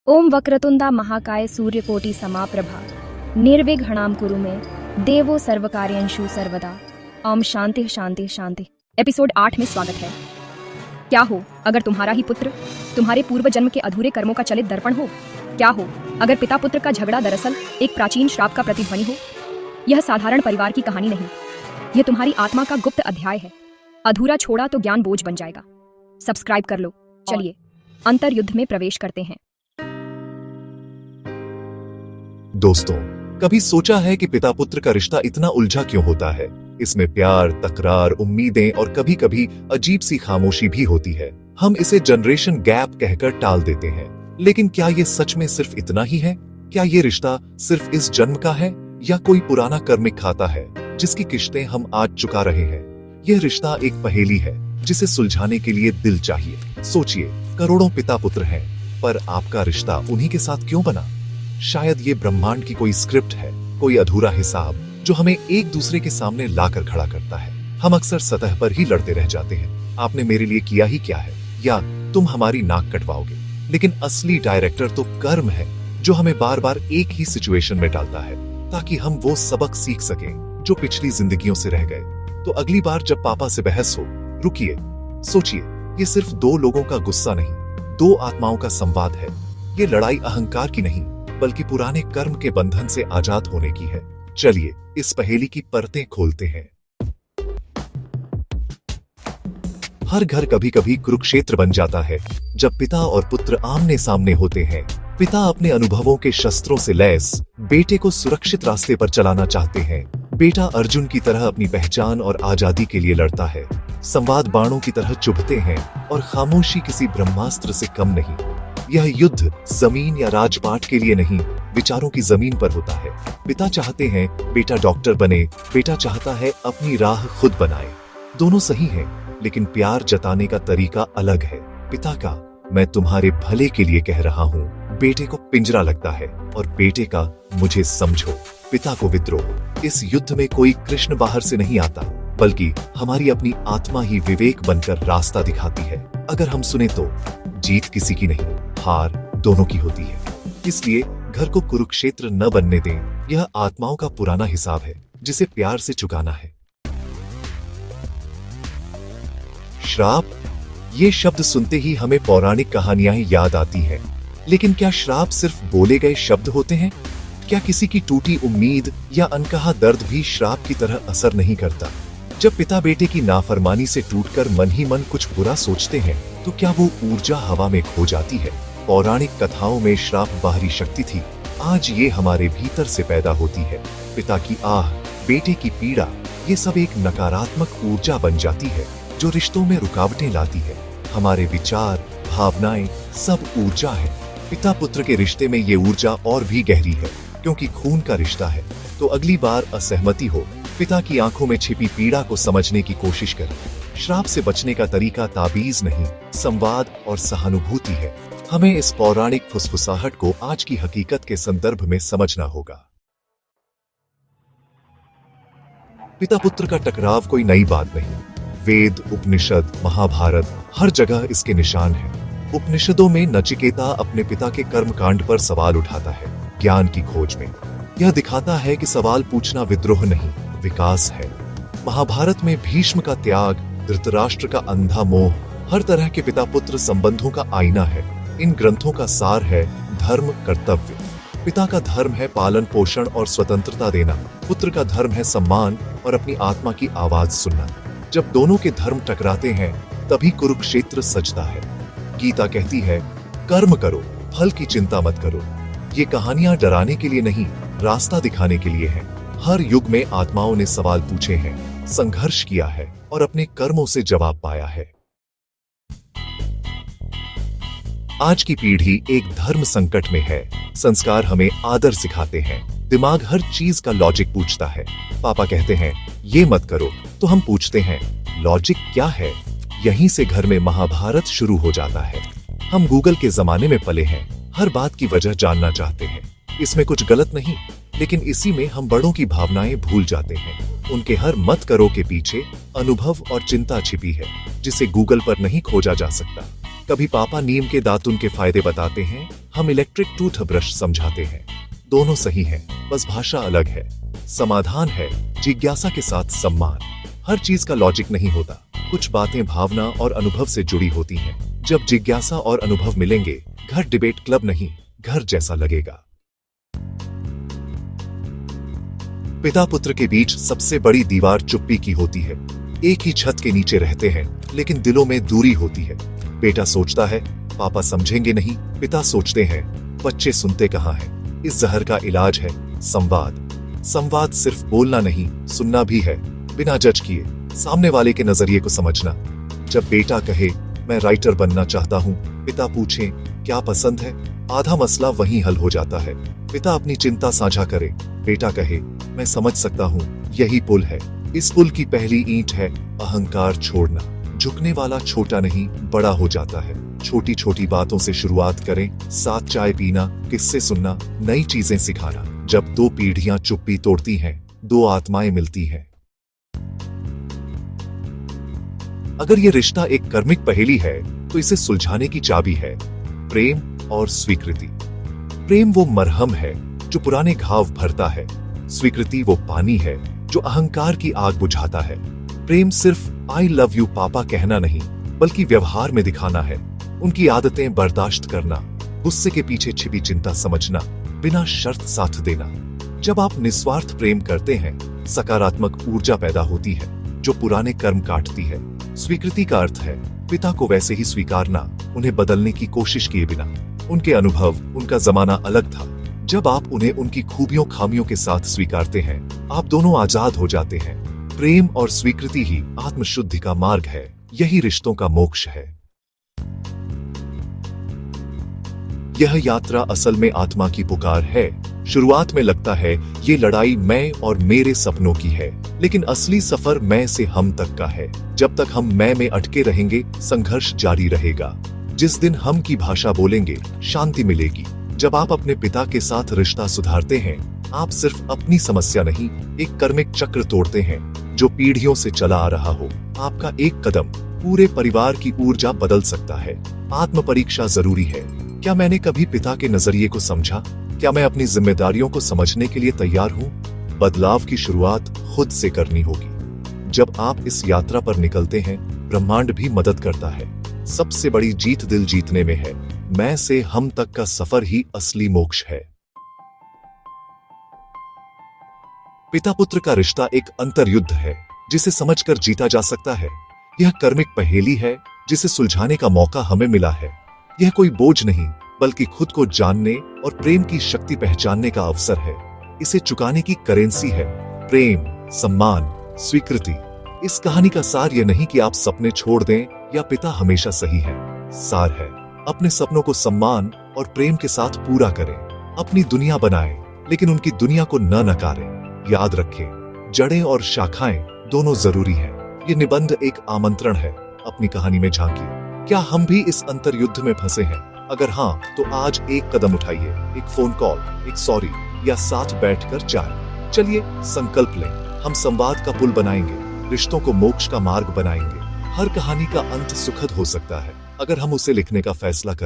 ओम वक्रतुंडा महाकाय सूर्यकोटि समाप्रभा निर्विघ्नं कुरु मे देवो सर्वकार्येषु सर्वदा। ओम शांति शांति शांति। एपिसोड 8 में स्वागत है। क्या हो अगर तुम्हारा ही पुत्र तुम्हारे पूर्व जन्म के अधूरे कर्मों का चलित दर्पण हो? क्या हो अगर पिता पुत्र का झगड़ा दरअसल एक प्राचीन श्राप का प्रतिध्वनि हो? यह साधारण परिवार की कहानी नहीं, यह तुम्हारी आत्मा का गुप्त अध्याय है। अधूरा छोड़ा तो ज्ञान बोझ बन जाएगा। सब्सक्राइब कर लो। चलिए अंतर युद्ध में प्रवेश करते हैं। दोस्तों, कभी सोचा है कि पिता पुत्र का रिश्ता इतना उलझा क्यों होता है? इसमें प्यार, तकरार, उम्मीदें और कभी कभी अजीब सी खामोशी भी होती है। हम इसे जनरेशन गैप कहकर टाल देते हैं, लेकिन क्या ये सच में सिर्फ इतना ही है? क्या ये रिश्ता सिर्फ इस जन्म का है या कोई पुराना कर्मिक खाता है जिसकी किश्तें हम आज चुका रहे हैं? यह रिश्ता एक पहेली है जिसे सुलझाने के लिए दिल चाहिए। सोचिए, करोड़ों पिता पुत्र हैं, पर आपका रिश्ता उन्हीं के साथ क्यों बना? शायद ये ब्रह्मांड की कोई स्क्रिप्ट है, कोई अधूरा हिसाब जो हमें एक दूसरे के सामने लाकर खड़ा करता है। हम अक्सर सतह पर ही लड़ते रह जाते हैं, आपने मेरे लिए किया ही क्या है, या तुम हमारी नाक कटवाओगे। लेकिन असली डायरेक्टर तो कर्म है जो हमें बार बार एक ही सिचुएशन में डालता है ताकि हम वो सबक सीख सकें जो पिछली जिंदगियों से रह गए। तो अगली बार जब पापा से बहस हो, रुकिए, सोचिए, ये सिर्फ दो लोगों का गुस्सा नहीं, दो आत्माओं का संवाद है। ये लड़ाई अहंकार की नहीं, बल्कि पुराने कर्म के बंधन से आजाद होने की है। चलिए इस पहेली की परतें खोलते हैं। हर घर कभी कभी कुरुक्षेत्र बन जाता है जब पिता और पुत्र आमने सामने होते हैं। पिता अपने अनुभवों के शस्त्रों से लैस बेटे को सुरक्षित रास्ते पर चलाना चाहते हैं। बेटा अर्जुन की तरह अपनी पहचान और आजादी के लिए लड़ता है। संवाद बाणों की तरह चुभते हैं और खामोशी किसी ब्रह्मास्त्र से कम नहीं। यह युद्ध जमीन या राजपाट के लिए नहीं, विचारों की जमीन पर होता है। पिता चाहते हैं बेटा डॉक्टर बने, बेटा चाहता है अपनी राह खुद बनाए। दोनों सही हैं, लेकिन प्यार जताने का तरीका अलग है। पिता का मैं तुम्हारे भले के लिए कह रहा हूँ, बेटे को पिंजरा लगता है, और बेटे का मुझे समझो, पिता को विद्रोह। इस युद्ध में कोई कृष्ण बाहर से नहीं आता, बल्कि हमारी अपनी आत्मा ही विवेक बनकर रास्ता दिखाती है। अगर हम सुने तो जीत किसी की नहीं, हार दोनों की होती है। इसलिए घर को कुरुक्षेत्र न बनने दें। यह आत्माओं का पुराना हिसाब है जिसे प्यार से चुकाना है। श्राप, ये शब्द सुनते ही हमें पौराणिक कहानियां ही याद आती हैं। लेकिन क्या श्राप सिर्फ बोले गए शब्द होते हैं? क्या किसी की टूटी उम्मीद या अनकहा दर्द भी श्राप की तरह असर नहीं करता? जब पिता बेटे की नाफरमानी से टूटकर मन ही मन कुछ बुरा सोचते हैं, तो क्या वो ऊर्जा हवा में खो जाती है? पौराणिक कथाओं में श्राप बाहरी शक्ति थी, आज ये हमारे भीतर से पैदा होती है। पिता की आह, बेटे की पीड़ा, ये सब एक नकारात्मक ऊर्जा बन जाती है जो रिश्तों में रुकावटें लाती है। हमारे विचार, भावनाएं सब ऊर्जा है। पिता पुत्र के रिश्ते में ये ऊर्जा और भी गहरी है क्योंकि खून का रिश्ता है। तो अगली बार असहमति हो, पिता की आंखों में छिपी पीड़ा को समझने की कोशिश करें। श्राप से बचने का तरीका ताबीज नहीं, संवाद और सहानुभूति है। हमें इस पौराणिक फुसफुसाहट को आज की हकीकत के संदर्भ में समझना होगा। पिता पुत्र का टकराव कोई नई बात नहीं। वेद, उपनिषद, महाभारत, हर जगह इसके निशान हैं। उपनिषदों में नचिकेता अपने पिता के कर्मकांड पर सवाल उठाता है, ज्ञान की खोज में। यह दिखाता है कि सवाल पूछना विद्रोह नहीं, विकास है। महाभारत में भीष्म का त्याग, धृतराष्ट्र का अंधा मोह, हर तरह के पिता पुत्र संबंधों का आईना है। इन ग्रंथों का सार है धर्म, कर्तव्य। पिता का धर्म है पालन पोषण और स्वतंत्रता देना, पुत्र का धर्म है सम्मान और अपनी आत्मा की आवाज सुनना। जब दोनों के धर्म टकराते हैं, तभी कुरुक्षेत्र सजता है। गीता कहती है, कर्म करो, फल की चिंता मत करो। ये कहानियां डराने के लिए नहीं, रास्ता दिखाने के लिए हैं। हर युग में आत्माओं ने सवाल पूछे हैं, संघर्ष किया है और अपने कर्मों से जवाब पाया है। आज की पीढ़ी एक धर्म संकट में है। संस्कार हमें आदर सिखाते हैं, दिमाग हर चीज का लॉजिक पूछता है। पापा कहते हैं ये मत करो, तो हम पूछते हैं लॉजिक क्या है? यहीं से घर में महाभारत शुरू हो जाता है। हम गूगल के जमाने में पले हैं, हर बात की वजह जानना चाहते हैं। इसमें कुछ गलत नहीं, लेकिन इसी में हम बड़ों की भावनाएं भूल जाते हैं। उनके हर मत करो के पीछे अनुभव और चिंता छिपी है जिसे गूगल पर नहीं खोजा जा सकता। कभी पापा नीम के दातुन के फायदे बताते हैं, हम इलेक्ट्रिक टूथब्रश समझाते हैं। दोनों सही हैं, बस भाषा अलग है। समाधान है जिज्ञासा के साथ सम्मान। हर चीज का लॉजिक नहीं होता, कुछ बातें भावना और अनुभव से जुड़ी होती हैं। जब जिज्ञासा और अनुभव मिलेंगे, घर डिबेट क्लब नहीं, घर जैसा लगेगा। पिता पुत्र के बीच सबसे बड़ी दीवार चुप्पी की होती है। एक ही छत के नीचे रहते हैं, लेकिन दिलों में दूरी होती है। बेटा सोचता है पापा समझेंगे नहीं, पिता सोचते हैं बच्चे सुनते कहाँ हैं। इस जहर का इलाज है संवाद। संवाद सिर्फ बोलना नहीं, सुनना भी है, बिना जज किए, सामने वाले के नजरिए को समझना। जब बेटा कहे मैं राइटर बनना चाहता हूँ, पिता पूछे क्या पसंद है, आधा मसला वहीं हल हो जाता है। पिता अपनी चिंता साझा करे, बेटा कहे मैं समझ सकता हूँ, यही पुल है। इस पुल की पहली ईंट है अहंकार छोड़ना। झुकने वाला छोटा नहीं बड़ा हो जाता है। छोटी छोटी बातों से शुरुआत करें, साथ चाय पीना, किस्से सुनना, नई चीजें सिखाना। जब दो पीढ़ियां चुप्पी तोड़ती हैं, दो आत्माएं मिलती हैं। अगर ये रिश्ता एक कर्मिक पहेली है, तो इसे सुलझाने की चाबी है प्रेम और स्वीकृति। प्रेम वो मरहम है जो पुराने घाव भरता है। स्वीकृति वो पानी है जो अहंकार की आग बुझाता है। प्रेम सिर्फ आई लव यू पापा कहना नहीं, बल्कि व्यवहार में दिखाना है। उनकी आदतें बर्दाश्त करना, गुस्से के पीछे छिपी चिंता समझना, बिना शर्त साथ देना। जब आप निस्वार्थ प्रेम करते हैं, सकारात्मक ऊर्जा पैदा होती है जो पुराने कर्म काटती है। स्वीकृति का अर्थ है पिता को वैसे ही स्वीकारना, उन्हें बदलने की कोशिश किए बिना। उनके अनुभव, उनका जमाना अलग था। जब आप उन्हें उनकी खूबियों खामियों के साथ स्वीकारते हैं, आप दोनों आजाद हो जाते हैं। प्रेम और स्वीकृति ही आत्मशुद्धि का मार्ग है, यही रिश्तों का मोक्ष है। यह यात्रा असल में आत्मा की पुकार है। शुरुआत में लगता है ये लड़ाई मैं और मेरे सपनों की है, लेकिन असली सफर मैं से हम तक का है। जब तक हम मैं में अटके रहेंगे, संघर्ष जारी रहेगा। जिस दिन हम की भाषा बोलेंगे, शांति मिलेगी। जब आप अपने पिता के साथ रिश्ता सुधारते हैं, आप सिर्फ अपनी समस्या नहीं, एक कर्मिक चक्र तोड़ते हैं जो पीढ़ियों से चला आ रहा हो। आपका एक कदम पूरे परिवार की ऊर्जा बदल सकता है। आत्म परीक्षा जरूरी है। क्या मैंने कभी पिता के नजरिए को समझा? क्या मैं अपनी जिम्मेदारियों को समझने के लिए तैयार हूँ? बदलाव की शुरुआत खुद से करनी होगी। जब आप इस यात्रा पर निकलते हैं, ब्रह्मांड भी मदद करता है। सबसे बड़ी जीत दिल जीतने में है। मैं से हम तक का सफर ही असली मोक्ष है। पिता पुत्र का रिश्ता एक अंतर्युद्ध है जिसे समझकर जीता जा सकता है। यह कर्मिक पहेली है जिसे सुलझाने का मौका हमें मिला है। यह कोई बोझ नहीं, बल्कि खुद को जानने और प्रेम की शक्ति पहचानने का अवसर है। इसे चुकाने की करेंसी है प्रेम, सम्मान, स्वीकृति। इस कहानी का सार यह नहीं कि आप सपने छोड़ दें या पिता हमेशा सही है। सार है अपने सपनों को सम्मान और प्रेम के साथ पूरा करें। अपनी दुनिया बनाएं, लेकिन उनकी दुनिया को न नकारें। याद रखें, जड़ें और शाखाएं दोनों जरूरी हैं। ये निबंध एक आमंत्रण है, अपनी कहानी में झांकिए। क्या हम भी इस अंतर्युद्ध में फंसे हैं? अगर हाँ, तो आज एक कदम उठाइए, एक फोन कॉल, एक सॉरी या साथ बैठकर चाय। चलिए संकल्प लें, हम संवाद का पुल बनाएंगे, रिश्तों को मोक्ष का मार्ग बनाएंगे। हर कहानी का अंत सुखद हो सकता है अगर हम उसे लिखने का फैसला करें।